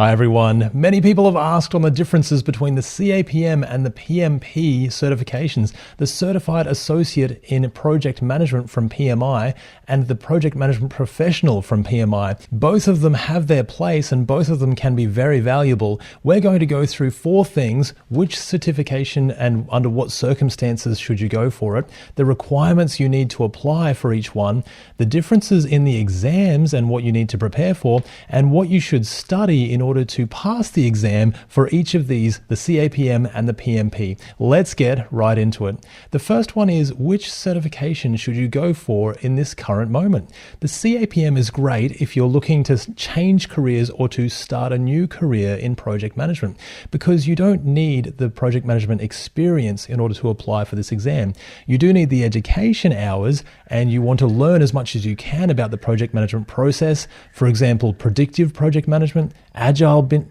Hi everyone. Many people have asked on the differences between the CAPM and the PMP certifications, the Certified Associate in Project Management from PMI and the Project Management Professional from PMI. Both of them have their place and both of them can be very valuable. We're going to go through 4 things: which certification and under what circumstances should you go for it, the requirements you need to apply for each one, the differences in the exams and what you need to prepare for, and what you should study in order to pass the exam for each of these, the CAPM and the PMP. Let's get right into it. The first one is, which certification should you go for in this current moment? The CAPM is great if you're looking to change careers or to start a new career in project management, because you don't need the project management experience in order to apply for this exam. You do need the education hours, and you want to learn as much as you can about the project management process. For example, predictive project management, agile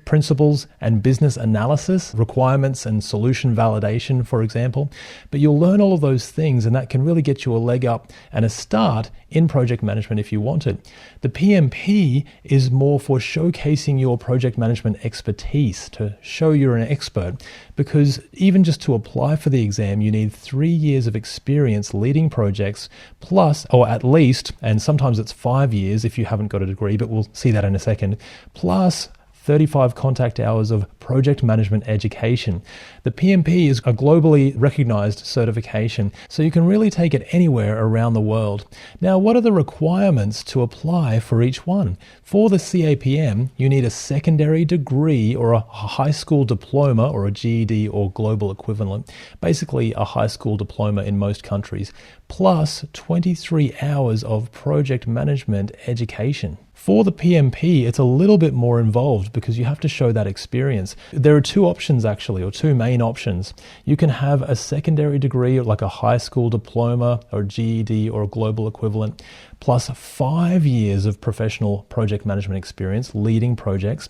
principles, and business analysis, requirements and solution validation, for example. But you'll learn all of those things, and that can really get you a leg up and a start in project management if you want it. The PMP is more for showcasing your project management expertise, to show you're an expert, because even just to apply for the exam, you need 3 years of experience leading projects, plus, or at least, and sometimes it's 5 years if you haven't got a degree, but we'll see that in a second, plus 35 contact hours of project management education. The PMP is a globally recognized certification, so you can really take it anywhere around the world. Now, what are the requirements to apply for each one? For the CAPM, you need a secondary degree or a high school diploma or a GED or global equivalent, basically a high school diploma in most countries, plus 23 hours of project management education. For the PMP, it's a little bit more involved because you have to show that experience. There are 2 options actually, or 2 main options. You can have a secondary degree like a high school diploma or GED or a global equivalent, plus 5 years of professional project management experience leading projects.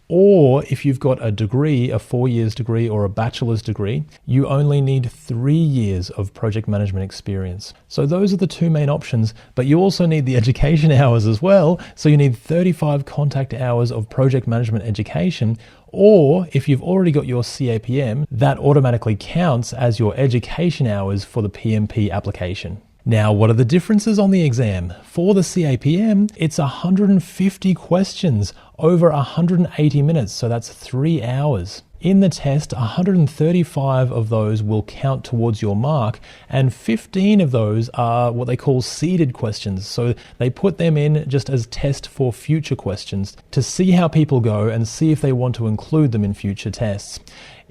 Or if you've got a degree, a 4 years degree or a bachelor's degree, you only need 3 years of project management experience. So those are the 2 main options, but you also need the education hours as well. So you need 35 contact hours of project management education, or if you've already got your CAPM, that automatically counts as your education hours for the PMP application. Now, what are the differences on the exam? For the CAPM, it's 150 questions over 180 minutes, so that's 3 hours. In the test, 135 of those will count towards your mark, and 15 of those are what they call seeded questions. So they put them in just as test for future questions to see how people go and see if they want to include them in future tests.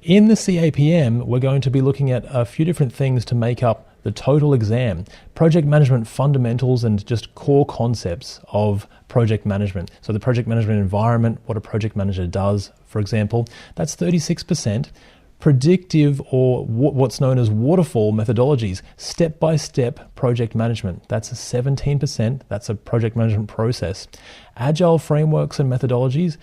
In the CAPM, we're going to be looking at a few different things to make up the total exam: project management fundamentals and just core concepts of project management. So the project management environment, what a project manager does, for example, that's 36%. Predictive, or what's known as waterfall methodologies, step-by-step project management, that's 17%. That's a project management process. Agile frameworks and methodologies,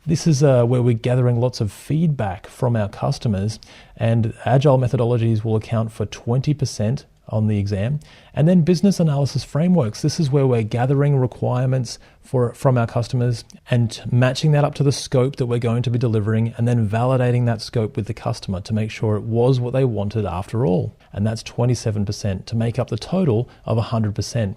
this is where we're gathering lots of feedback from our customers, and agile methodologies will account for 20% on the exam. And then business analysis frameworks, this is where we're gathering requirements from our customers and matching that up to the scope that we're going to be delivering, and then validating that scope with the customer to make sure it was what they wanted after all. And that's 27% to make up the total of 100%.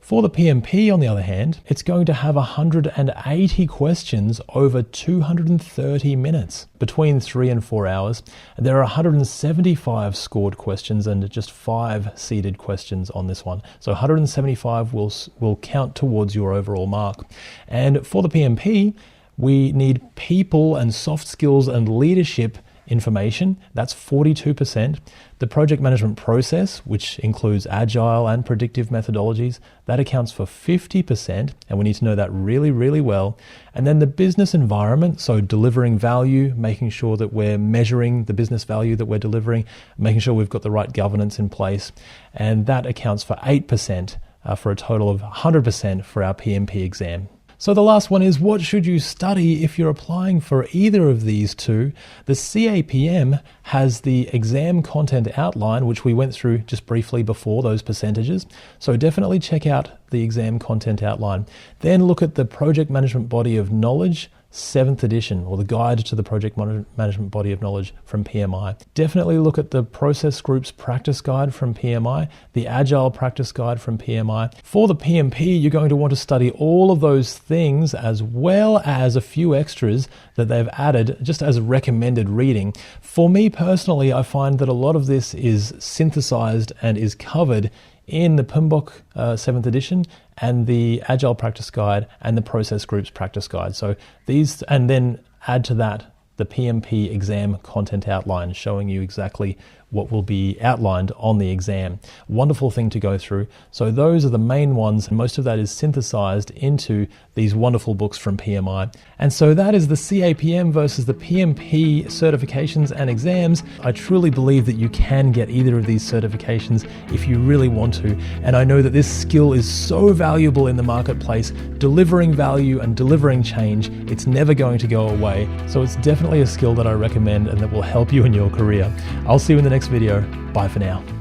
For the PMP, on the other hand, it's going to have 180 questions over 230 minutes, between 3 and 4 hours. And there are 175 scored questions and just 5 seeded questions on this one. So 175 will count towards your overall mark. And for the PMP, we need people and soft skills and leadership information, that's 42%. The project management process, which includes agile and predictive methodologies, that accounts for 50%, and we need to know that really, really well. And then the business environment, so delivering value, making sure that we're measuring the business value that we're delivering, making sure we've got the right governance in place, and that accounts for 8%, for a total of 100% for our PMP exam. So the last one is, what should you study if you're applying for either of these 2? The CAPM has the exam content outline, which we went through just briefly before, those percentages. So definitely check out the exam content outline. Then look at the project management body of knowledge 7th edition, or the Guide to the Project Management Body of Knowledge from PMI. Definitely look at the Process Groups Practice Guide from PMI, the Agile Practice Guide from PMI. For the PMP, you're going to want to study all of those things as well as a few extras that they've added just as recommended reading. For me personally, I find that a lot of this is synthesized and is covered in the PMBOK 7th edition and the Agile Practice Guide and the Process Groups Practice Guide. So these, and then add to that the PMP exam content outline, showing you exactly what will be outlined on the exam. Wonderful thing to go through. So those are the main ones, and most of that is synthesized into these wonderful books from PMI. And so that is the CAPM versus the PMP certifications and exams. I truly believe that you can get either of these certifications if you really want to. And I know that this skill is so valuable in the marketplace, delivering value and delivering change. It's never going to go away. So it's definitely a skill that I recommend and that will help you in your career. I'll see you in the next video. Bye for now.